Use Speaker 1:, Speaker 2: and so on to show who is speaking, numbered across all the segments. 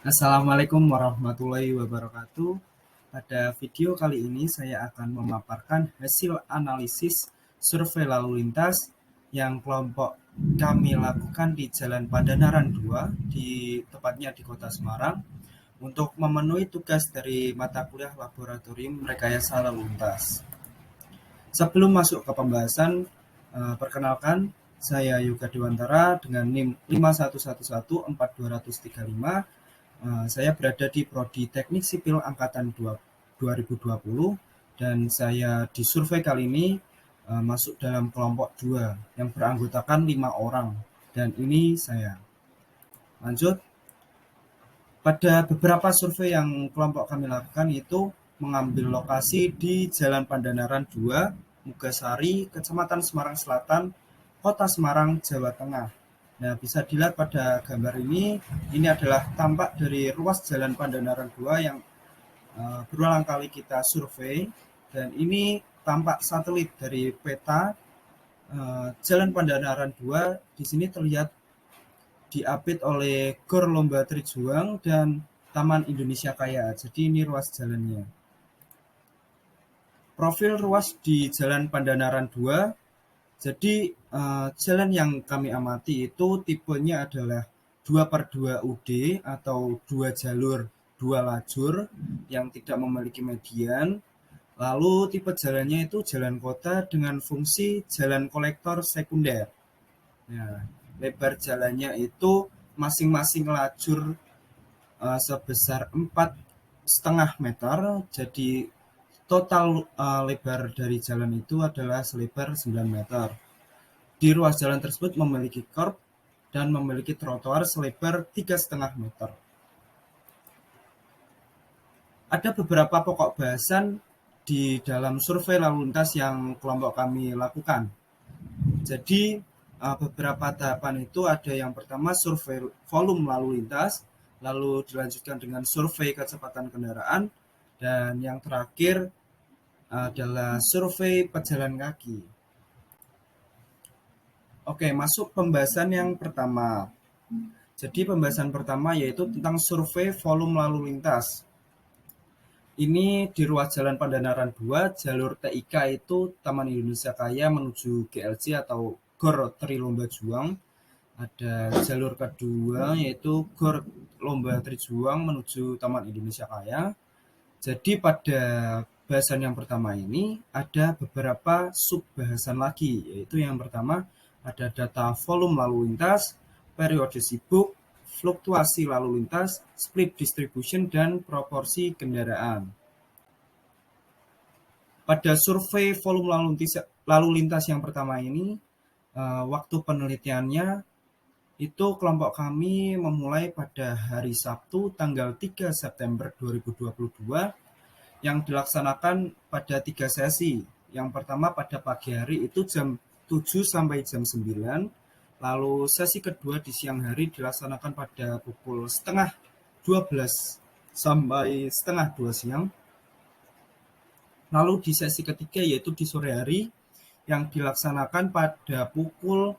Speaker 1: Assalamualaikum warahmatullahi wabarakatuh. Pada video kali ini saya akan memaparkan hasil analisis survei lalu lintas yang kelompok kami lakukan di Jalan Pandanaran 2, tepatnya di Kota Semarang, untuk memenuhi tugas dari mata kuliah laboratorium rekayasa lalu lintas. Sebelum masuk ke pembahasan, perkenalkan saya Yoga Dewantara dengan NIM 5111-42235. Saya berada di Prodi Teknik Sipil Angkatan 2020 dan saya di survei kali ini masuk dalam kelompok 2 yang beranggotakan 5 orang, dan ini saya. Lanjut, pada beberapa survei yang kelompok kami lakukan itu mengambil lokasi di Jalan Pandanaran 2, Mugasari, Kecamatan Semarang Selatan, Kota Semarang, Jawa Tengah. Nah, bisa dilihat pada gambar ini adalah tampak dari ruas Jalan Pandanaran 2 yang berulang kali kita survei, dan ini tampak satelit dari peta Jalan Pandanaran 2. Di sini terlihat diapit oleh Gor Lomba Trijuang dan Taman Indonesia Kaya. Jadi ini ruas jalannya. Profil ruas di Jalan Pandanaran 2. Jadi jalan yang kami amati itu tipenya adalah 2/2 UD atau 2 jalur 2 lajur yang tidak memiliki median. Lalu tipe jalannya itu jalan kota dengan fungsi jalan kolektor sekunder. Nah, lebar jalannya itu masing-masing lajur sebesar 4,5 meter. Jadi total lebar dari jalan itu adalah selebar 9 meter. Di ruas jalan tersebut memiliki curb dan memiliki trotoar selebar 3,5 meter. Ada beberapa pokok bahasan di dalam survei lalu lintas yang kelompok kami lakukan. Jadi beberapa tahapan itu ada yang pertama survei volume lalu lintas, lalu dilanjutkan dengan survei kecepatan kendaraan, dan yang terakhir adalah survei pejalan kaki. Oke, masuk pembahasan yang pertama. Jadi pembahasan pertama yaitu tentang survei volume lalu lintas. Ini di ruas Jalan Pandanaran 2, jalur TIK itu Taman Indonesia Kaya menuju GLJ atau Gor Trilomba Juang. Ada jalur kedua yaitu Gor Lomba Trijuang menuju Taman Indonesia Kaya. Jadi pada bahasan yang pertama ini ada beberapa sub bahasan lagi, yaitu yang pertama ada data volume lalu lintas, periode sibuk, fluktuasi lalu lintas, split distribution, dan proporsi kendaraan. Pada survei volume lalu lintas yang pertama ini, waktu penelitiannya itu kelompok kami memulai pada hari Sabtu tanggal 3 September 2022 yang dilaksanakan pada 3 sesi. Yang pertama pada pagi hari itu jam 7 sampai jam 9. Lalu sesi kedua di siang hari dilaksanakan pada pukul setengah 12 sampai setengah 2 siang. Lalu di sesi ketiga yaitu di sore hari yang dilaksanakan pada pukul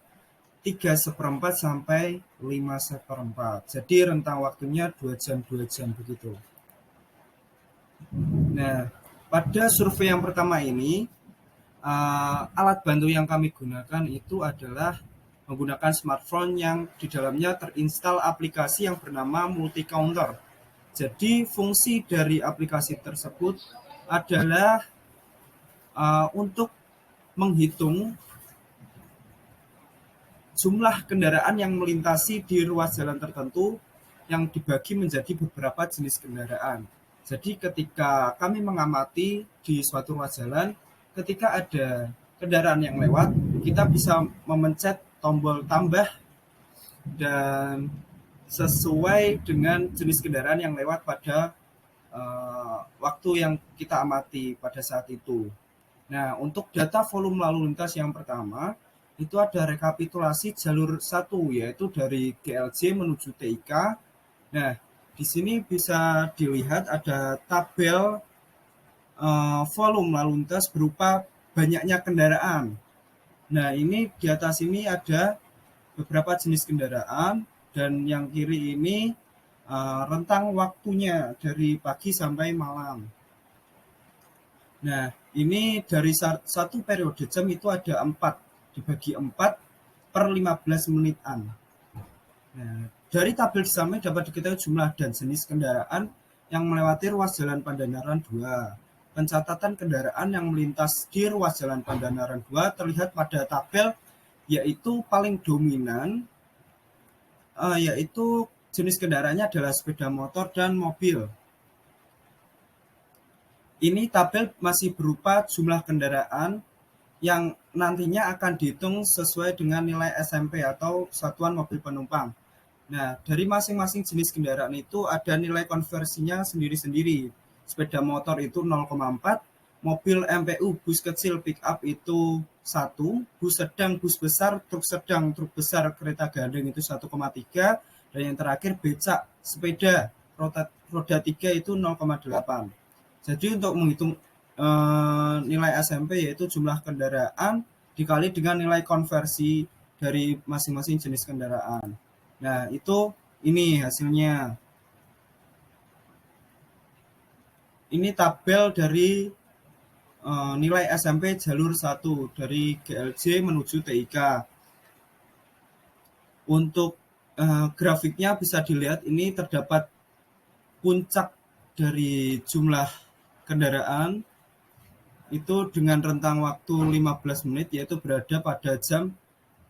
Speaker 1: 3:15 sampai 5:15. Jadi rentang waktunya 2 jam begitu. Nah, pada survei yang pertama ini, alat bantu yang kami gunakan itu adalah menggunakan smartphone yang di dalamnya terinstal aplikasi yang bernama Multi Counter. Jadi fungsi dari aplikasi tersebut adalah untuk menghitung jumlah kendaraan yang melintasi di ruas jalan tertentu yang dibagi menjadi beberapa jenis kendaraan. Jadi ketika kami mengamati di suatu ruas jalan, ketika ada kendaraan yang lewat, kita bisa memencet tombol tambah dan sesuai dengan jenis kendaraan yang lewat pada waktu yang kita amati pada saat itu. Nah, untuk data volume lalu lintas yang pertama, itu ada rekapitulasi jalur 1, yaitu dari GLJ menuju TIK. Nah, di sini bisa dilihat ada tabel volume lalu lintas berupa banyaknya kendaraan. Nah, ini di atas ini ada beberapa jenis kendaraan, dan yang kiri ini rentang waktunya dari pagi sampai malam. Nah, ini dari satu periode jam itu ada 4, dibagi 4 per 15 menitan. Nah, dari tabel di samping dapat diketahui jumlah dan jenis kendaraan yang melewati ruas jalan Pandanaran 2. Pencatatan kendaraan yang melintas di ruas jalan Pandanaran 2 terlihat pada tabel, yaitu paling dominan yaitu jenis kendaraannya adalah sepeda motor dan mobil. Ini tabel masih berupa jumlah kendaraan yang nantinya akan dihitung sesuai dengan nilai SMP atau satuan mobil penumpang. Nah, dari masing-masing jenis kendaraan itu ada nilai konversinya sendiri-sendiri. Sepeda motor itu 0,4, mobil MPU, bus kecil pick up itu 1, bus sedang, bus besar, truk sedang, truk besar, kereta gandeng itu 1,3, dan yang terakhir becak sepeda roda 3 itu 0,8. Jadi untuk menghitung nilai SMP yaitu jumlah kendaraan dikali dengan nilai konversi dari masing-masing jenis kendaraan. Nah, ini hasilnya. Ini tabel dari nilai SMP jalur 1 dari GLJ menuju TIK. Untuk grafiknya bisa dilihat ini terdapat puncak dari jumlah kendaraan itu dengan rentang waktu 15 menit, yaitu berada pada jam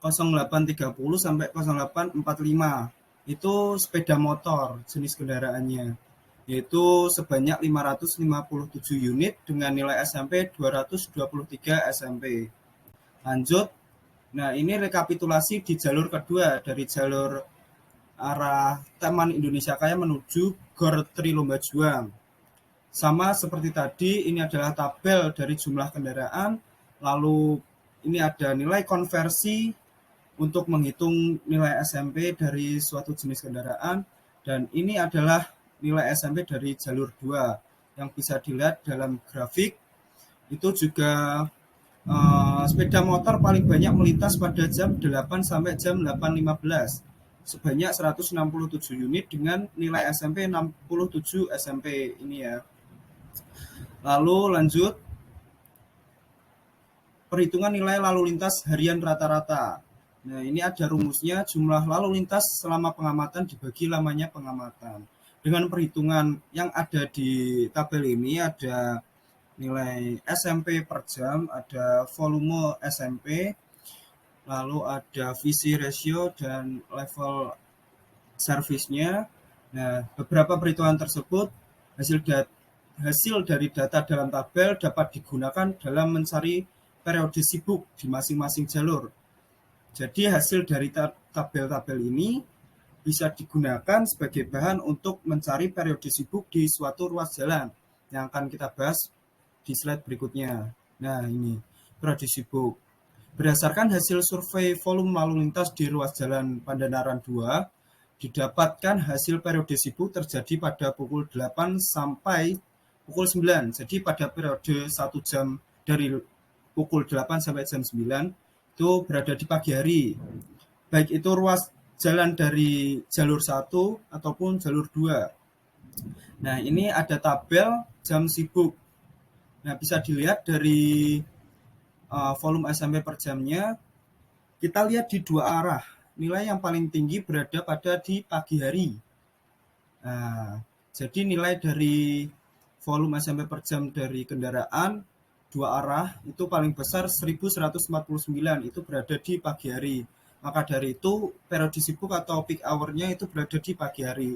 Speaker 1: 08.30 sampai 08.45. Itu sepeda motor jenis kendaraannya, yaitu sebanyak 557 unit dengan nilai SMP 223 SMP. Lanjut, nah ini rekapitulasi di jalur kedua dari jalur arah Taman Indonesia Kaya menuju Gor Tri Lomba Juang. Sama seperti tadi, ini adalah tabel dari jumlah kendaraan, lalu ini ada nilai konversi untuk menghitung nilai SMP dari suatu jenis kendaraan, dan ini adalah nilai SMP dari jalur 2 yang bisa dilihat dalam grafik. Itu juga sepeda motor paling banyak melintas pada jam 8 sampai jam 8.15 sebanyak 167 unit dengan nilai SMP 67 SMP ini ya. Lalu lanjut, perhitungan nilai lalu lintas harian rata-rata. Nah, ini ada rumusnya, jumlah lalu lintas selama pengamatan dibagi lamanya pengamatan. Dengan perhitungan yang ada di tabel ini ada nilai SMP per jam, ada volume SMP, lalu ada visi ratio dan level service-nya. Nah, beberapa perhitungan tersebut hasil dari data dalam tabel dapat digunakan dalam mencari periode sibuk di masing-masing jalur. Jadi hasil dari tabel-tabel ini bisa digunakan sebagai bahan untuk mencari periode sibuk di suatu ruas jalan yang akan kita bahas di slide berikutnya. Nah, ini periode sibuk. Berdasarkan hasil survei volume lalu lintas di ruas jalan Pandanaran 2, didapatkan hasil periode sibuk terjadi pada pukul 8 sampai pukul 9. Jadi pada periode 1 jam dari pukul 8 sampai jam 9 itu berada di pagi hari. Baik itu ruas jalan dari jalur 1 ataupun jalur 2. Nah, ini ada tabel jam sibuk. Nah, bisa dilihat dari volume SMP per jamnya, kita lihat di dua arah. Nilai yang paling tinggi berada pada di pagi hari. Nah, jadi nilai dari volume SMP per jam dari kendaraan dua arah itu paling besar 1149, itu berada di pagi hari. Maka dari itu periode sibuk atau peak hour-nya itu berada di pagi hari,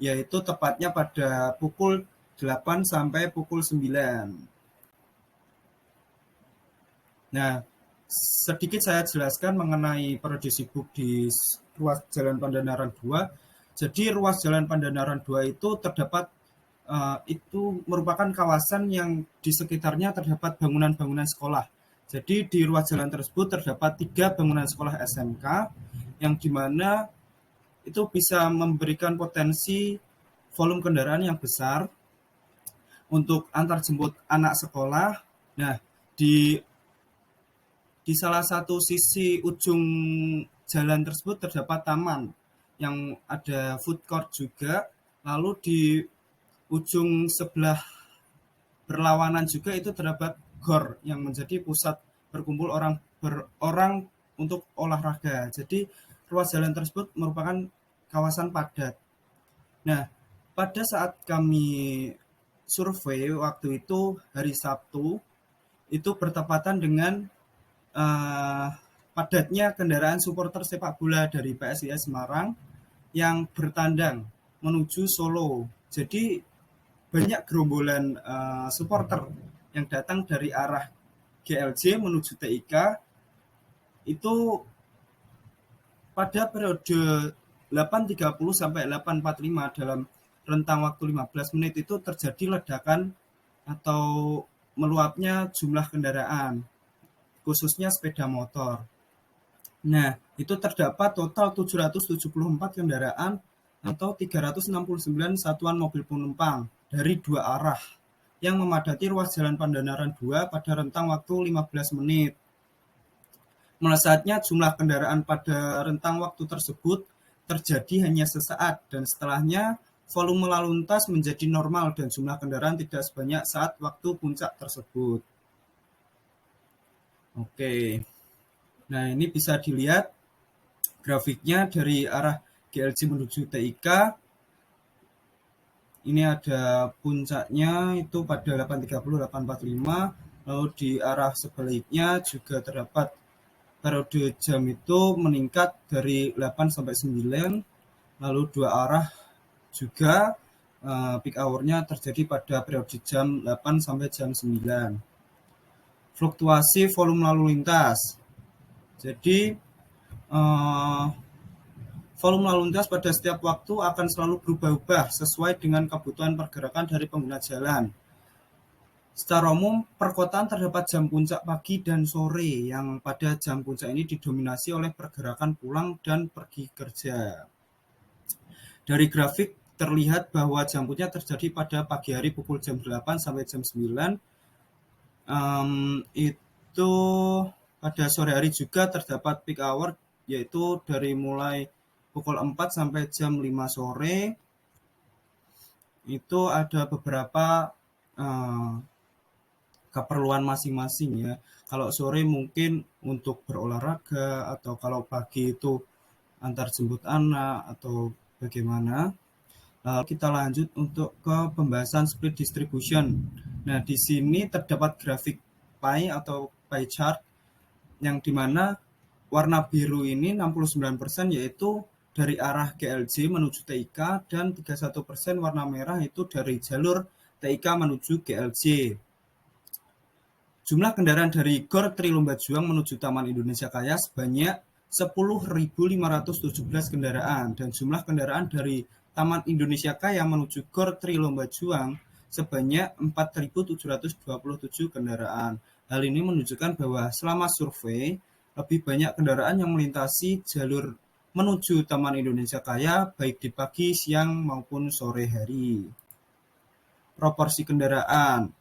Speaker 1: yaitu tepatnya pada pukul 8 sampai pukul 9. Nah, sedikit saya jelaskan mengenai periode sibuk di ruas jalan Pandanaran 2. Jadi ruas jalan Pandanaran 2 itu terdapat itu merupakan kawasan yang di sekitarnya terdapat bangunan-bangunan sekolah. Jadi di ruas jalan tersebut terdapat 3 bangunan sekolah SMK yang dimana itu bisa memberikan potensi volume kendaraan yang besar untuk antar jemput anak sekolah. Nah, di salah satu sisi ujung jalan tersebut terdapat taman yang ada food court juga. Lalu di ujung sebelah berlawanan juga itu terdapat gor yang menjadi pusat berkumpul orang untuk olahraga. Jadi ruas jalan tersebut merupakan kawasan padat. Nah, pada saat kami survei waktu itu hari Sabtu, itu bertepatan dengan padatnya kendaraan supporter sepak bola dari PSIS Semarang yang bertandang menuju Solo. Jadi banyak gerombolan supporter yang datang dari arah GLJ menuju TIK itu pada periode 8.30 sampai 8.45 dalam rentang waktu 15 menit itu terjadi ledakan atau meluapnya jumlah kendaraan, khususnya sepeda motor. Nah, itu terdapat total 774 kendaraan atau 369 satuan mobil penumpang dari dua arah yang memadati ruas Jalan Pandanaran 2 pada rentang waktu 15 menit. Melesatnya jumlah kendaraan pada rentang waktu tersebut terjadi hanya sesaat dan setelahnya volume lalu lintas menjadi normal dan jumlah kendaraan tidak sebanyak saat waktu puncak tersebut. Oke. Nah, ini bisa dilihat grafiknya dari arah GLJ menuju TIK. Ini ada puncaknya itu pada 8.30, 8.45. Lalu di arah sebaliknya juga terdapat periode jam itu meningkat dari 8 sampai 9. Lalu dua arah juga peak hour-nya terjadi pada periode jam 8 sampai jam 9. Fluktuasi volume lalu lintas. Jadi volume lalu lintas pada setiap waktu akan selalu berubah-ubah sesuai dengan kebutuhan pergerakan dari pengguna jalan. Secara umum, perkotaan terdapat jam puncak pagi dan sore yang pada jam puncak ini didominasi oleh pergerakan pulang dan pergi kerja. Dari grafik terlihat bahwa jam puncak terjadi pada pagi hari pukul jam 8 sampai jam 9. Itu pada sore hari juga terdapat peak hour yaitu dari mulai pukul 4 sampai jam 5 sore. Itu ada beberapa keperluan masing-masing ya. Kalau sore mungkin untuk berolahraga atau kalau pagi itu antar jemput anak atau bagaimana. Kita lanjut untuk ke pembahasan split distribution. Nah, di sini terdapat grafik pie atau pie chart yang dimana warna biru ini 69% yaitu dari arah GLJ menuju TIK dan 31% warna merah itu dari jalur TIK menuju GLJ. Jumlah kendaraan dari Gor Trilomba Juang menuju Taman Indonesia Kaya sebanyak 10.517 kendaraan dan jumlah kendaraan dari Taman Indonesia Kaya menuju Gor Trilomba Juang sebanyak 4.727 kendaraan. Hal ini menunjukkan bahwa selama survei lebih banyak kendaraan yang melintasi jalur menuju Taman Indonesia Kaya baik di pagi, siang maupun sore hari. Proporsi kendaraan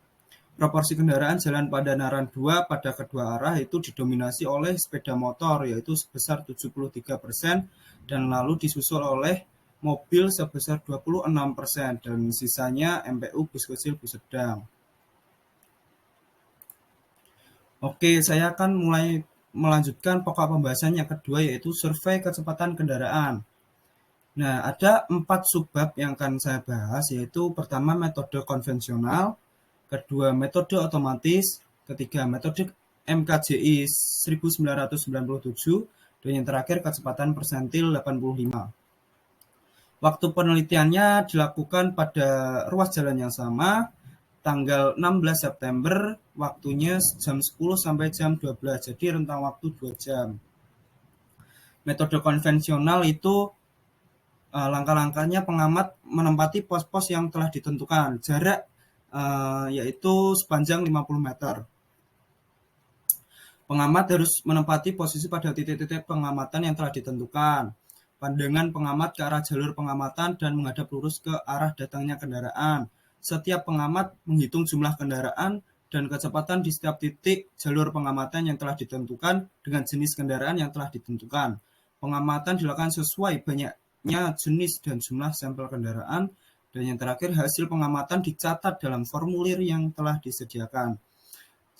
Speaker 1: Jalan Pandanaran 2 pada kedua arah itu didominasi oleh sepeda motor yaitu sebesar 73% dan lalu disusul oleh mobil sebesar 26% dan sisanya MPU, bus kecil, bus sedang. Oke, saya akan mulai melanjutkan pokok pembahasan yang kedua yaitu survei kecepatan kendaraan. Nah, ada 4 subbab yang akan saya bahas yaitu pertama metode konvensional, kedua metode otomatis, ketiga metode MKJI 1997, dan yang terakhir kecepatan persentil 85. Waktu penelitiannya dilakukan pada ruas jalan yang sama, tanggal 16 September, waktunya jam 10 sampai jam 12, jadi rentang waktu 2 jam. Metode konvensional itu langkah-langkahnya pengamat menempati pos-pos yang telah ditentukan, jarak yaitu sepanjang 50 meter. Pengamat harus menempati posisi pada titik-titik pengamatan yang telah ditentukan. Pandangan pengamat ke arah jalur pengamatan dan menghadap lurus ke arah datangnya kendaraan. Setiap pengamat menghitung jumlah kendaraan dan kecepatan di setiap titik jalur pengamatan yang telah ditentukan dengan jenis kendaraan yang telah ditentukan. Pengamatan dilakukan sesuai banyaknya jenis dan jumlah sampel kendaraan, dan yang terakhir hasil pengamatan dicatat dalam formulir yang telah disediakan.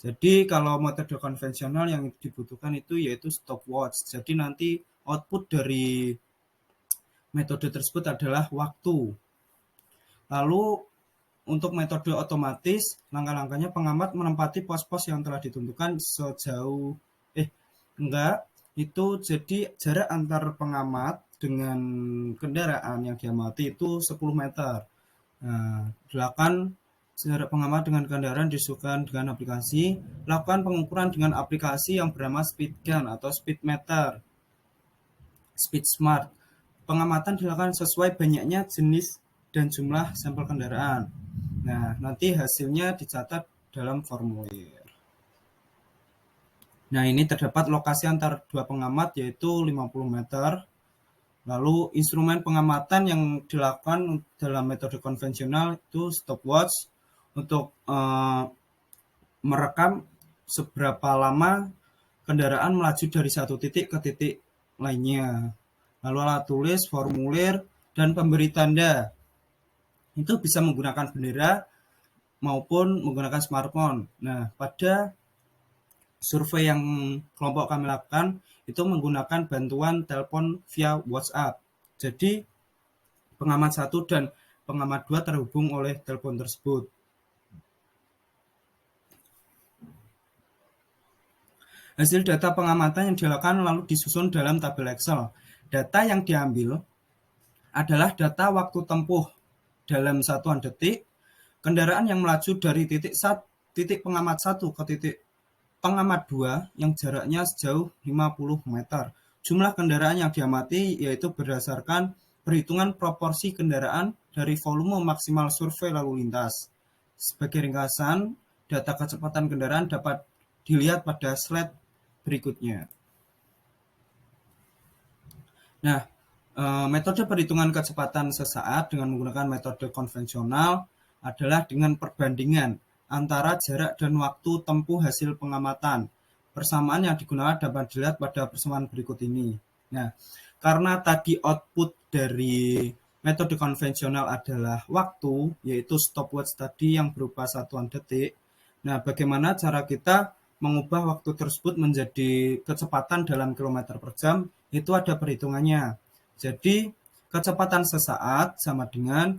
Speaker 1: Jadi kalau metode konvensional yang dibutuhkan itu yaitu stopwatch. Jadi nanti output dari metode tersebut adalah waktu. Lalu untuk metode otomatis, langkah-langkahnya pengamat menempati pos-pos yang telah ditentukan sejauh enggak, itu jadi jarak antar pengamat dengan kendaraan yang diamati itu 10 meter. Nah, silakan jarak pengamat dengan kendaraan disesuaikan dengan aplikasi. Lakukan pengukuran dengan aplikasi yang bernama Speedgun atau Speedmeter, Speed Smart. Pengamatan dilakukan sesuai banyaknya jenis dan jumlah sampel kendaraan. Nah, nanti hasilnya dicatat dalam formulir. Nah, ini terdapat lokasi antar dua pengamat yaitu 50 meter. Lalu instrumen pengamatan yang dilakukan dalam metode konvensional itu stopwatch untuk merekam seberapa lama kendaraan melaju dari satu titik ke titik lainnya. Lalu alat tulis, formulir, dan pemberi tanda itu bisa menggunakan bendera maupun menggunakan smartphone. Nah, pada survei yang kelompok kami lakukan itu menggunakan bantuan telepon via WhatsApp. Jadi pengamat 1 dan pengamat 2 terhubung oleh telepon tersebut. Hasil data pengamatan yang dilakukan lalu disusun dalam tabel Excel. Data yang diambil adalah data waktu tempuh dalam satuan detik, kendaraan yang melaju dari titik pengamat 1 ke titik pengamat 2 yang jaraknya sejauh 50 meter. Jumlah kendaraan yang diamati yaitu berdasarkan perhitungan proporsi kendaraan dari volume maksimal survei lalu lintas. Sebagai ringkasan, data kecepatan kendaraan dapat dilihat pada slide berikutnya. Nah, metode perhitungan kecepatan sesaat dengan menggunakan metode konvensional adalah dengan perbandingan antara jarak dan waktu tempuh hasil pengamatan. Persamaan yang digunakan dapat dilihat pada persamaan berikut ini. Nah, karena tadi output dari metode konvensional adalah waktu, yaitu stopwatch tadi yang berupa satuan detik. Nah, bagaimana cara kita mengubah waktu tersebut menjadi kecepatan dalam kilometer per jam? Itu ada perhitungannya. Jadi, kecepatan sesaat sama dengan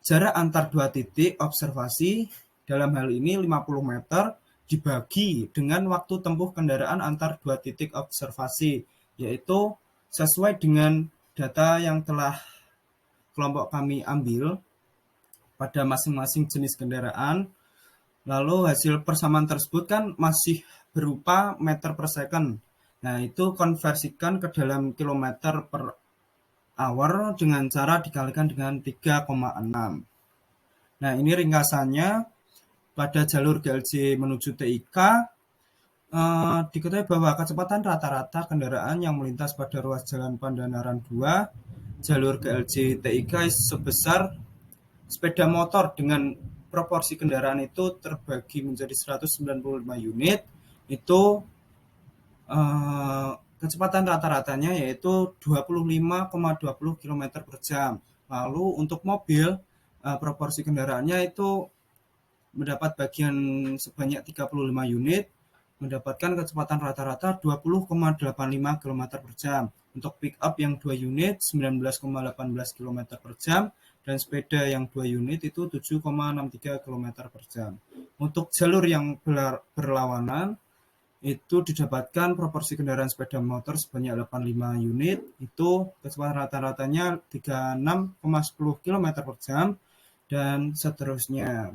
Speaker 1: jarak antar dua titik observasi, dalam hal ini 50 meter, dibagi dengan waktu tempuh kendaraan antar dua titik observasi, yaitu sesuai dengan data yang telah kelompok kami ambil pada masing-masing jenis kendaraan. Lalu hasil persamaan tersebut kan masih berupa meter per second. Nah, itu konversikan ke dalam kilometer per hour dengan cara dikalikan dengan 3,6. Nah, ini ringkasannya pada jalur GLJ menuju TIK. Diketahui bahwa kecepatan rata-rata kendaraan yang melintas pada ruas jalan Pandanaran 2 jalur GLJ TIK sebesar sepeda motor dengan proporsi kendaraan itu terbagi menjadi 195 unit, itu kecepatan rata-ratanya yaitu 25,20 km per jam. Lalu untuk mobil, proporsi kendaraannya itu mendapat bagian sebanyak 35 unit, mendapatkan kecepatan rata-rata 20,85 km per jam. Untuk pick up yang 2 unit 19,18 km per jam, dan sepeda yang 2 unit itu 7,63 km per jam. Untuk jalur yang berlawanan itu didapatkan proporsi kendaraan sepeda motor sebanyak 85 unit, itu kecepatan rata-ratanya 36,10 km per jam, dan seterusnya.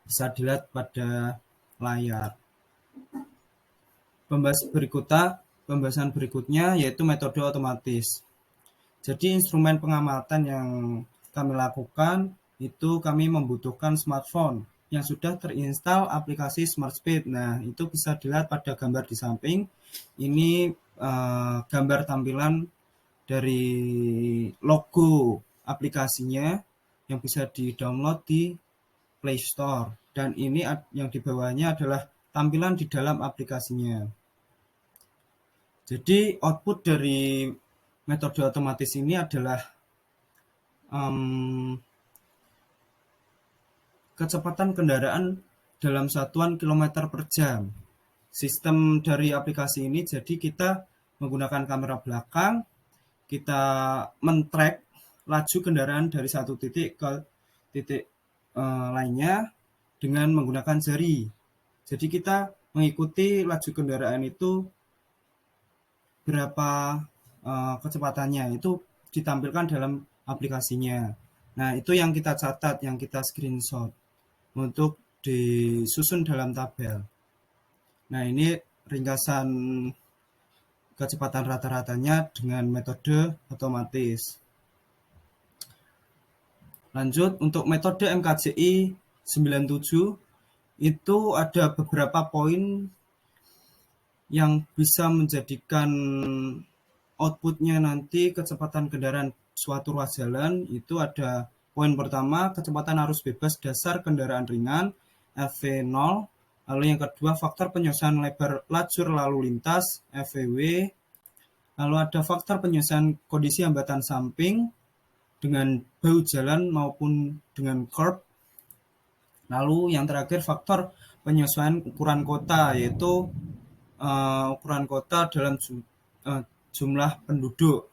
Speaker 1: Bisa dilihat pada layar. Pembahasan berikutnya yaitu metode otomatis. Jadi instrumen pengamatan yang kami lakukan itu kami membutuhkan smartphone yang sudah terinstal aplikasi Smart Speed. Nah, itu bisa dilihat pada gambar di samping. Ini gambar tampilan dari logo aplikasinya yang bisa di-download di Play Store. Dan ini yang di bawahnya adalah tampilan di dalam aplikasinya. Jadi output dari metode otomatis ini adalah kecepatan kendaraan dalam satuan kilometer per jam. Sistem dari aplikasi ini, jadi kita menggunakan kamera belakang, kita men-track laju kendaraan dari satu titik ke titik lainnya dengan menggunakan jari. Jadi kita mengikuti laju kendaraan itu berapa kecepatannya, itu ditampilkan dalam aplikasinya. Nah, itu yang kita catat, yang kita screenshot untuk disusun dalam tabel. Nah, ini ringkasan kecepatan rata-ratanya dengan metode otomatis. Lanjut, untuk metode MKJI 97 itu ada beberapa poin yang bisa menjadikan outputnya nanti kecepatan kendaraan suatu ruas jalan. Itu ada poin pertama, kecepatan arus bebas dasar kendaraan ringan FV0. Lalu yang kedua, faktor penyelesaian lebar lajur lalu lintas FVW. Lalu ada faktor penyelesaian kondisi hambatan samping dengan bahu jalan maupun dengan curb. Lalu yang terakhir, faktor penyesuaian ukuran kota, yaitu ukuran kota dalam jumlah penduduk.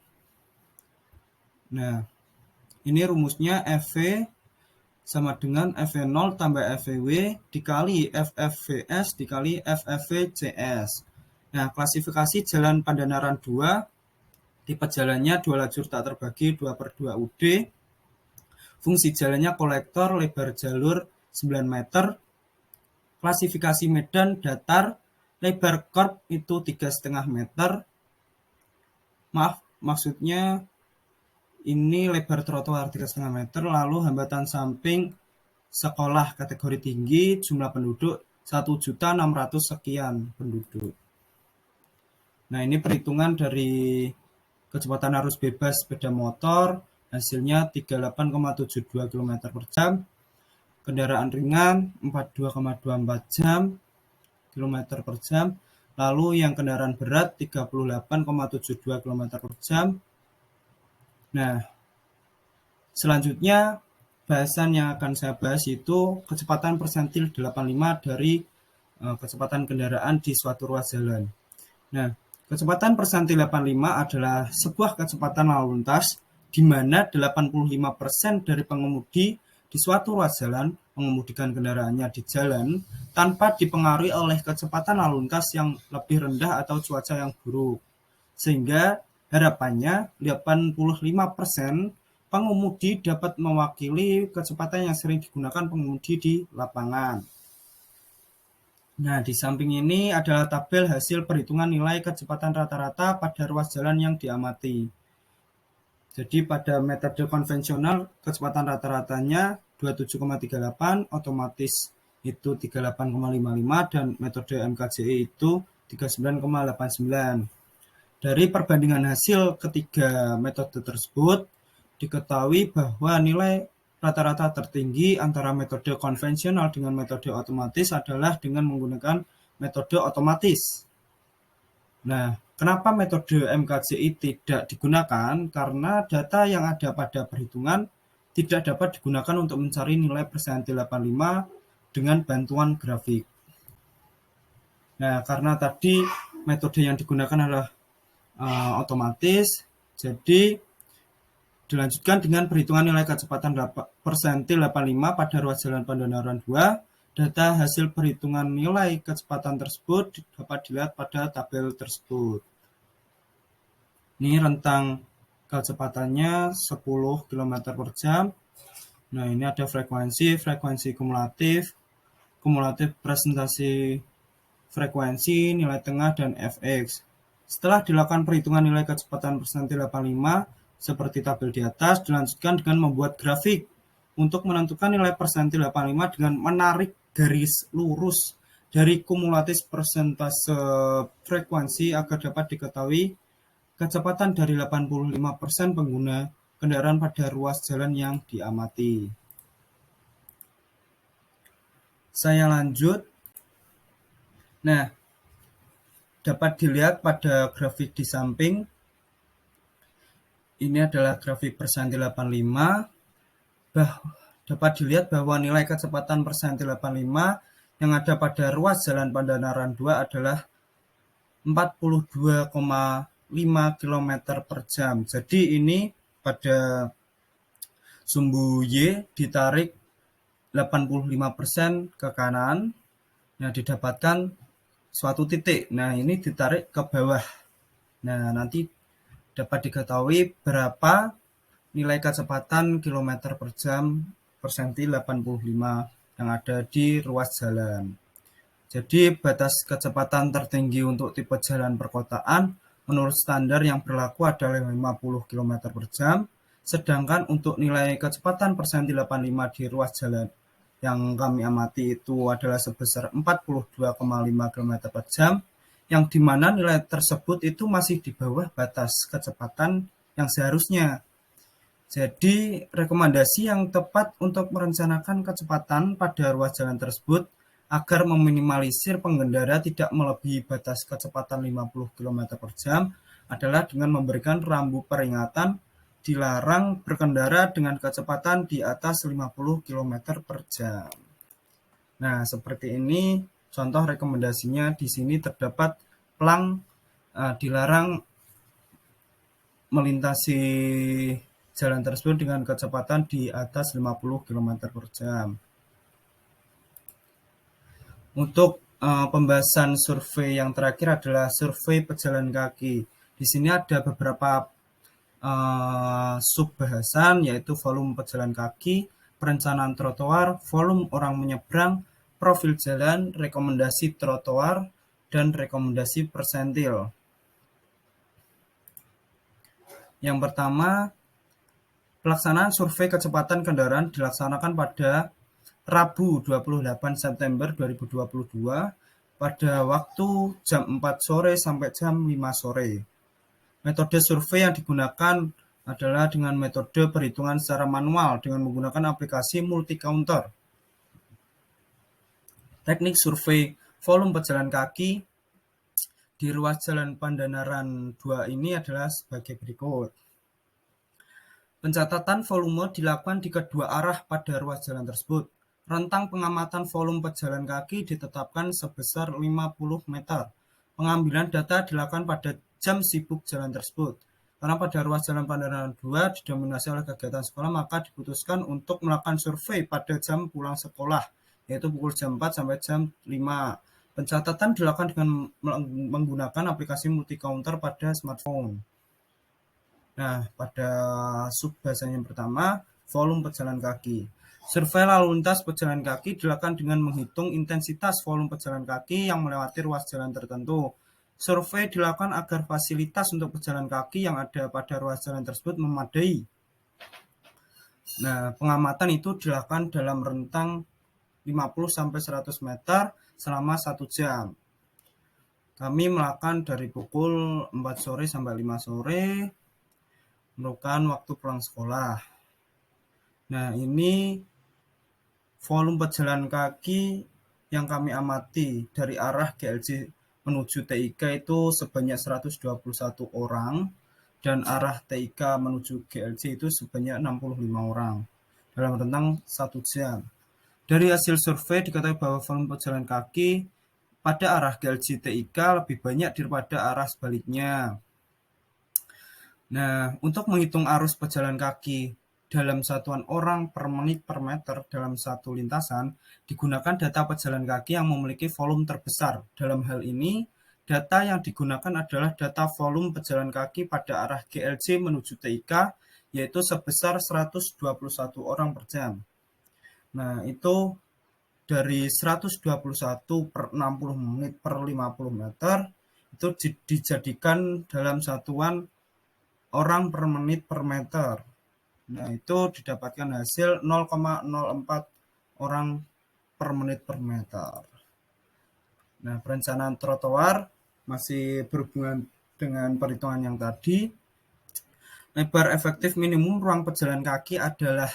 Speaker 1: Nah, ini rumusnya FV sama dengan FV0 tambah FVW dikali FFVS dikali FFVCS. Nah, klasifikasi jalan Pandanaran 2, tipe jalannya 2 lajur tak terbagi 2/2 UD, fungsi jalannya kolektor, lebar jalur 9 meter, klasifikasi medan datar, lebar curb itu 3,5 meter. Maaf, maksudnya ini lebar trotoar 3,5 meter, lalu hambatan samping sekolah kategori tinggi, jumlah penduduk 1.600.000 sekian penduduk. Nah, ini perhitungan dari kecepatan arus bebas sepeda motor, hasilnya 38,72 km per jam, kendaraan ringan 42,24 km per jam, lalu yang kendaraan berat 38,72 km per jam. Nah, selanjutnya bahasan yang akan saya bahas itu kecepatan persentil 85 dari kecepatan kendaraan di suatu ruas jalan. Nah, kecepatan persentil 85 adalah sebuah kecepatan lalu lintas di mana 85% dari pengemudi di suatu ruas jalan mengemudikan kendaraannya di jalan tanpa dipengaruhi oleh kecepatan lalu lintas yang lebih rendah atau cuaca yang buruk. Sehingga harapannya 85% pengemudi dapat mewakili kecepatan yang sering digunakan pengemudi di lapangan. Nah, di samping ini adalah tabel hasil perhitungan nilai kecepatan rata-rata pada ruas jalan yang diamati. Jadi pada metode konvensional kecepatan rata-ratanya 27,38, otomatis itu 38,55 dan metode MKJI itu 39,89. Dari perbandingan hasil ketiga metode tersebut diketahui bahwa nilai rata-rata tertinggi antara metode konvensional dengan metode otomatis adalah dengan menggunakan metode otomatis. Nah, kenapa metode MKJI tidak digunakan? Karena data yang ada pada perhitungan tidak dapat digunakan untuk mencari nilai persentil 85 dengan bantuan grafik. Nah, karena tadi metode yang digunakan adalah otomatis, jadi dilanjutkan dengan perhitungan nilai kecepatan persentil 85 pada ruas jalan Pandanaran 2. Data hasil perhitungan nilai kecepatan tersebut dapat dilihat pada tabel tersebut. Ini rentang kecepatannya 10 km per jam. Nah, ini ada frekuensi kumulatif presentasi frekuensi, nilai tengah, dan fx. Setelah dilakukan perhitungan nilai kecepatan persentil 85, seperti tabel di atas, dilanjutkan dengan membuat grafik untuk menentukan nilai persentil 85 dengan menarik garis lurus dari kumulatif persentase frekuensi agar dapat diketahui kecepatan dari 85% pengguna kendaraan pada ruas jalan yang diamati. Saya lanjut. Nah, dapat dilihat pada grafik di samping Ini adalah grafik persentil 85. Dapat dilihat bahwa nilai kecepatan persentil 85 yang ada pada ruas jalan Pandanaran 2 adalah 42,5 km per jam. Jadi ini pada sumbu Y ditarik 85% ke kanan, nah didapatkan suatu titik. Nah ini ditarik ke bawah. Nah nanti dapat diketahui berapa nilai kecepatan kilometer per jam persentil 85 yang ada di ruas jalan. Jadi batas kecepatan tertinggi untuk tipe jalan perkotaan menurut standar yang berlaku adalah 50 km per jam, sedangkan untuk nilai kecepatan persentil 85 di ruas jalan yang kami amati itu adalah sebesar 42,5 km per jam, yang dimana nilai tersebut itu masih di bawah batas kecepatan yang seharusnya. Jadi, rekomendasi yang tepat untuk merencanakan kecepatan pada ruas jalan tersebut agar meminimalisir pengendara tidak melebihi batas kecepatan 50 km per jam adalah dengan memberikan rambu peringatan dilarang berkendara dengan kecepatan di atas 50 km per jam. Nah, seperti ini contoh rekomendasinya. Di sini terdapat pelang dilarang melintasi jalan tersebut dengan kecepatan di atas 50 km per jam. Untuk pembahasan survei yang terakhir adalah survei pejalan kaki. Di sini ada beberapa subbahasan, yaitu volume pejalan kaki, perencanaan trotoar, volume orang menyeberang, profil jalan, rekomendasi trotoar, dan rekomendasi persentil. Yang pertama, pelaksanaan survei kecepatan kendaraan dilaksanakan pada Rabu 28 September 2022 pada waktu jam 4 sore sampai jam 5 sore. Metode survei yang digunakan adalah dengan metode perhitungan secara manual dengan menggunakan aplikasi multi-counter. Teknik survei volume pejalan kaki di ruas jalan Pandanaran 2 ini adalah sebagai berikut. Pencatatan volume dilakukan di kedua arah pada ruas jalan tersebut. Rentang pengamatan volume pejalan kaki ditetapkan sebesar 50 meter. Pengambilan data dilakukan pada jam sibuk jalan tersebut. Karena pada ruas jalan Pandanaran 2 didominasi oleh kegiatan sekolah, maka diputuskan untuk melakukan survei pada jam pulang sekolah, yaitu pukul jam 4 sampai jam 5. Pencatatan dilakukan dengan menggunakan aplikasi multi-counter pada smartphone. Nah, pada subbahasan yang pertama, volume pejalan kaki. Survei lalu lintas pejalan kaki dilakukan dengan menghitung intensitas volume pejalan kaki yang melewati ruas jalan tertentu. Survei dilakukan agar fasilitas untuk pejalan kaki yang ada pada ruas jalan tersebut memadai. Nah, pengamatan itu dilakukan dalam rentang 50-100 meter selama 1 jam. Kami melakukan dari pukul 4 sore sampai 5 sore, merupakan waktu pulang sekolah. Nah, ini volume pejalan kaki yang kami amati dari arah GLJ menuju TIK itu sebanyak 121 orang, dan arah TIK menuju GLJ itu sebanyak 65 orang dalam rentang 1 jam. Dari hasil survei diketahui bahwa volume pejalan kaki pada arah GLJ TIK lebih banyak daripada arah sebaliknya. Nah, untuk menghitung arus pejalan kaki dalam satuan orang per menit per meter dalam satu lintasan, digunakan data pejalan kaki yang memiliki volume terbesar. Dalam hal ini, data yang digunakan adalah data volume pejalan kaki pada arah GLJ menuju TIK, yaitu sebesar 121 orang per jam. Nah, itu dari 121 per 60 menit per 50 meter, itu dijadikan dalam satuan orang per menit per meter. Nah, itu didapatkan hasil 0,04 orang per menit per meter. Nah, perencanaan trotoar masih berhubungan dengan perhitungan yang tadi. Lebar efektif minimum ruang pejalan kaki adalah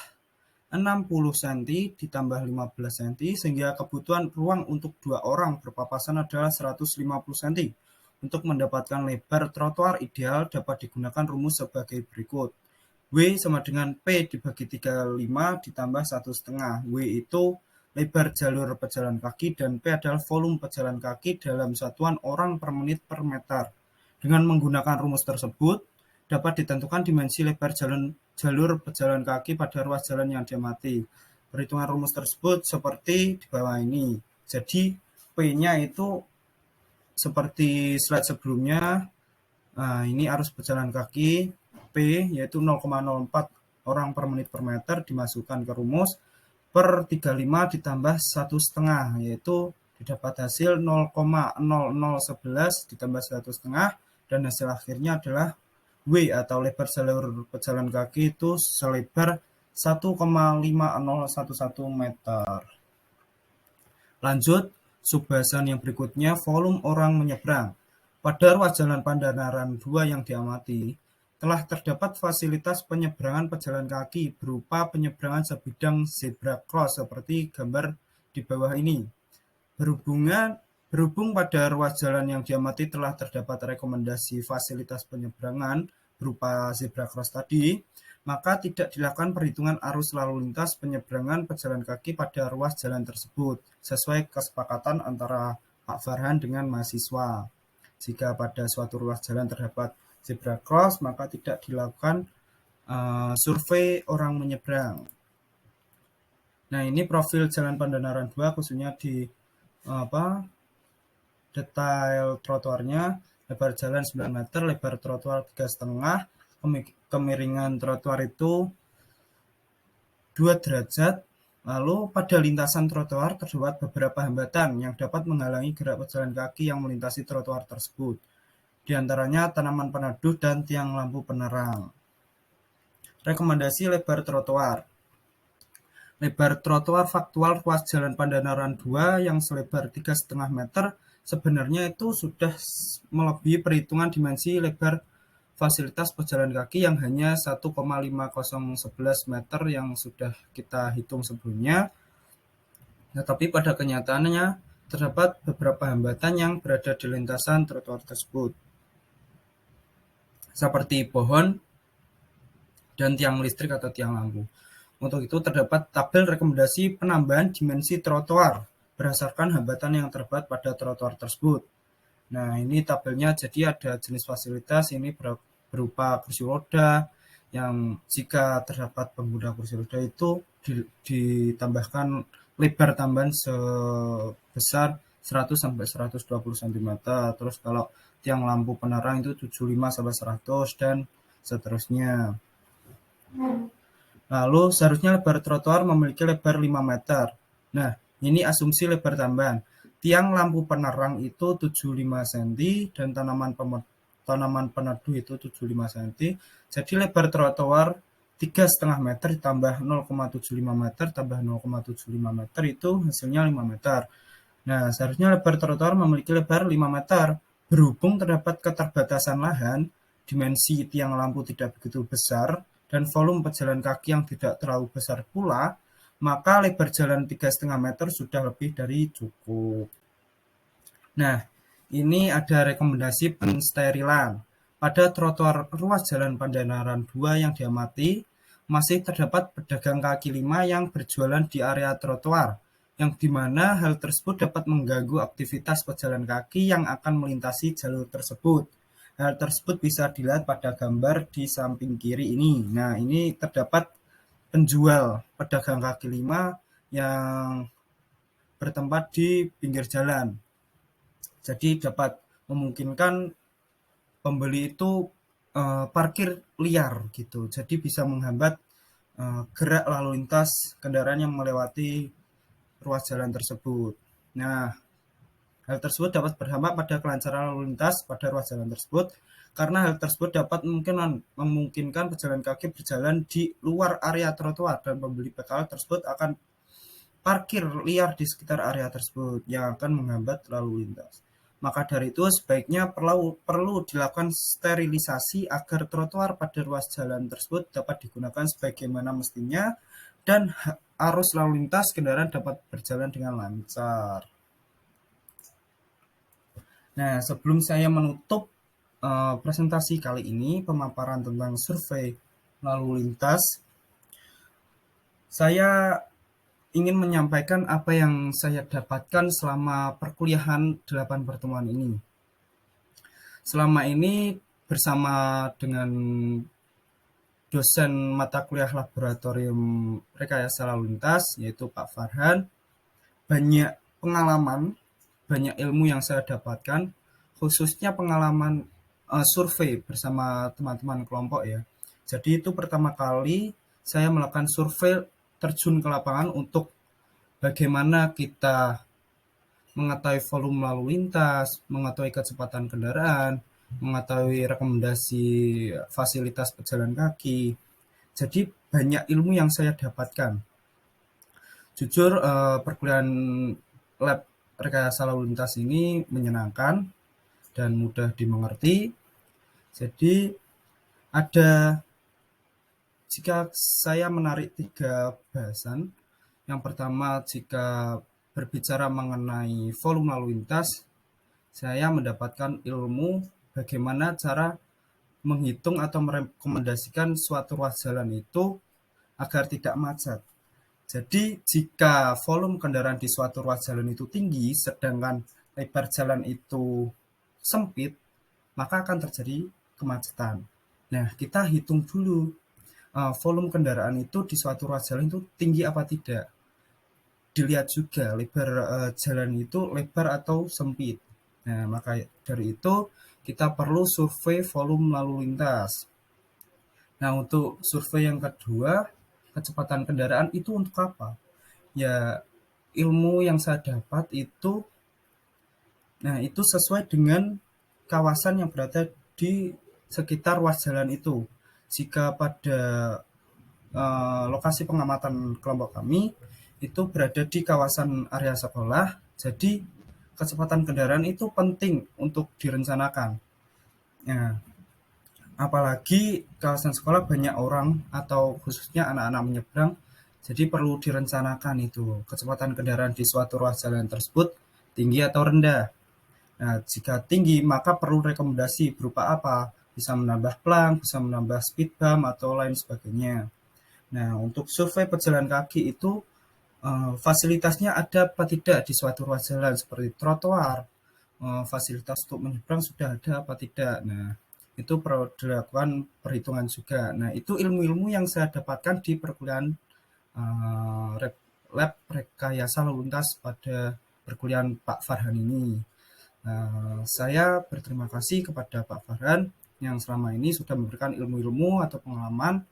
Speaker 1: 60 cm ditambah 15 cm, sehingga kebutuhan ruang untuk 2 orang berpapasan adalah 150 cm. Untuk mendapatkan lebar trotoar ideal dapat digunakan rumus sebagai berikut. W sama dengan P dibagi 35 ditambah 1,5. W itu lebar jalur pejalan kaki dan P adalah volume pejalan kaki dalam satuan orang per menit per meter. Dengan menggunakan rumus tersebut, dapat ditentukan dimensi lebar jalur pejalan kaki pada ruas jalan yang diamati. Perhitungan rumus tersebut seperti di bawah ini. Jadi P-nya itu seperti slide sebelumnya. Nah, ini arus pejalan kaki P yaitu 0,04 orang per menit per meter dimasukkan ke rumus per 35 ditambah 1,5 yaitu didapat hasil 0,0011 ditambah 1,5 dan hasil akhirnya adalah W atau lebar jalur pejalan kaki itu selebar 1,5011 meter. Lanjut, subbahasan yang berikutnya, volume orang menyeberang. Pada ruas jalan Pandanaran 2 yang diamati, telah terdapat fasilitas penyeberangan pejalan kaki berupa penyeberangan sebidang zebra cross seperti gambar di bawah ini. Berhubung pada ruas jalan yang diamati telah terdapat rekomendasi fasilitas penyeberangan berupa zebra cross tadi, maka tidak dilakukan perhitungan arus lalu lintas penyeberangan pejalan kaki pada ruas jalan tersebut, sesuai kesepakatan antara Pak Farhan dengan mahasiswa. Jika pada suatu ruas jalan terdapat zebra cross, maka tidak dilakukan survei orang menyeberang. Nah, ini profil Jalan Pandanaran 2 khususnya di detail trotoarnya, lebar jalan 9 meter, lebar trotoar 3,5, kemiringan trotoar itu 2 derajat. Lalu pada lintasan trotoar terdapat beberapa hambatan yang dapat menghalangi gerak pejalan kaki yang melintasi trotoar tersebut. Di antaranya tanaman peneduh dan tiang lampu penerang. Rekomendasi lebar trotoar. Lebar trotoar faktual ruas Jalan Pandanaran 2 yang selebar 3,5 meter sebenarnya itu sudah melebihi perhitungan dimensi lebar fasilitas pejalan kaki yang hanya 1,5011 meter yang sudah kita hitung sebelumnya. Tetapi pada kenyataannya terdapat beberapa hambatan yang berada di lintasan trotoar tersebut, seperti pohon dan tiang listrik atau tiang lampu. Untuk itu terdapat tabel rekomendasi penambahan dimensi trotoar berdasarkan hambatan yang terdapat pada trotoar tersebut. Nah, ini tabelnya, jadi ada jenis fasilitas ini berupa kursi roda yang jika terdapat pengguna kursi roda itu ditambahkan lebar tambahan sebesar 100 sampai 120 cm. Terus kalau tiang lampu penerang itu 75 sampai 100 dan seterusnya. Lalu seharusnya lebar trotoar memiliki lebar 5 meter. Nah, ini asumsi lebar tambahan. Tiang lampu penerang itu 75 cm dan tanaman peneduh itu 75 cm. Jadi lebar trotoar 3,5 meter ditambah 0,75 meter tambah 0,75 meter itu hasilnya 5 meter. Nah, seharusnya lebar trotoar memiliki lebar 5 meter. Berhubung terdapat keterbatasan lahan, dimensi tiang lampu tidak begitu besar, dan volume pejalan kaki yang tidak terlalu besar pula, maka lebar jalan 3,5 meter sudah lebih dari cukup. Nah, ini ada rekomendasi pensterilan. Pada trotoar ruas Jalan Pandanaran 2 yang diamati, masih terdapat pedagang kaki lima yang berjualan di area trotoar, yang dimana hal tersebut dapat mengganggu aktivitas pejalan kaki yang akan melintasi jalur tersebut. Hal tersebut bisa dilihat pada gambar di samping kiri ini. Nah, ini terdapat penjual pedagang kaki lima yang bertempat di pinggir jalan. Jadi dapat memungkinkan pembeli itu parkir liar gitu. Jadi bisa menghambat gerak lalu lintas kendaraan yang melewati ruas jalan tersebut. Nah, hal tersebut dapat berdampak pada kelancaran lalu lintas pada ruas jalan tersebut, karena hal tersebut dapat memungkinkan pejalan kaki berjalan di luar area trotoar dan pembeli PKL tersebut akan parkir liar di sekitar area tersebut yang akan menghambat lalu lintas. Maka dari itu sebaiknya perlu dilakukan sterilisasi agar trotoar pada ruas jalan tersebut dapat digunakan sebagaimana mestinya dan arus lalu lintas kendaraan dapat berjalan dengan lancar. Nah, sebelum saya menutup presentasi kali ini, pemaparan tentang survei lalu lintas, saya ingin menyampaikan apa yang saya dapatkan selama perkuliahan 8 pertemuan ini. Selama ini bersama dengan dosen mata kuliah laboratorium rekayasa lalu lintas, yaitu Pak Farhan, banyak pengalaman, banyak ilmu yang saya dapatkan, khususnya pengalaman survei bersama teman-teman kelompok ya. Jadi itu pertama kali saya melakukan survei terjun ke lapangan untuk bagaimana kita mengetahui volume lalu lintas, mengetahui kecepatan kendaraan, mengetahui rekomendasi fasilitas pejalan kaki. Jadi banyak ilmu yang saya dapatkan. Jujur perkuliahan lab rekayasa lalu lintas ini menyenangkan dan mudah dimengerti. Jadi ada, jika saya menarik 3 bahasan. Yang pertama, jika berbicara mengenai volume lalu lintas, saya mendapatkan ilmu bagaimana cara menghitung atau merekomendasikan suatu ruas jalan itu agar tidak macet. Jadi jika volume kendaraan di suatu ruas jalan itu tinggi, sedangkan lebar jalan itu sempit, maka akan terjadi kemacetan. Nah, kita hitung dulu volume kendaraan itu di suatu ruas jalan itu tinggi apa tidak. Dilihat juga lebar jalan itu lebar atau sempit. Nah, maka dari itu kita perlu survei volume lalu lintas. Nah, untuk survei yang kedua, kecepatan kendaraan itu untuk apa? Ya, ilmu yang saya dapat itu, nah itu sesuai dengan kawasan yang berada di sekitar ruas jalan itu. Jika pada lokasi pengamatan kelompok kami itu berada di kawasan area sekolah, jadi kecepatan kendaraan itu penting untuk direncanakan. Nah, apalagi kawasan sekolah banyak orang atau khususnya anak-anak menyeberang, jadi perlu direncanakan itu kecepatan kendaraan di suatu ruas jalan tersebut tinggi atau rendah. Nah, jika tinggi maka perlu rekomendasi berupa apa? Bisa menambah pelang, bisa menambah speed bump atau lain sebagainya. Nah, untuk survei pejalan kaki itu fasilitasnya ada apa tidak di suatu ruas jalan seperti trotoar, fasilitas untuk menyeberang sudah ada apa tidak. Nah, itu perlu dilakukan perhitungan juga. Nah, itu ilmu-ilmu yang saya dapatkan di perkuliahan lab rekayasa lalu lintas pada perkuliahan Pak Farhan ini. Saya berterima kasih kepada Pak Farhan yang selama ini sudah memberikan ilmu-ilmu atau pengalaman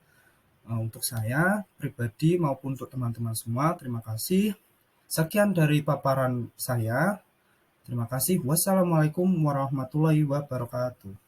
Speaker 1: untuk saya pribadi maupun untuk teman-teman semua. Terima kasih. Sekian dari paparan saya. Terima kasih. Wassalamualaikum warahmatullahi wabarakatuh.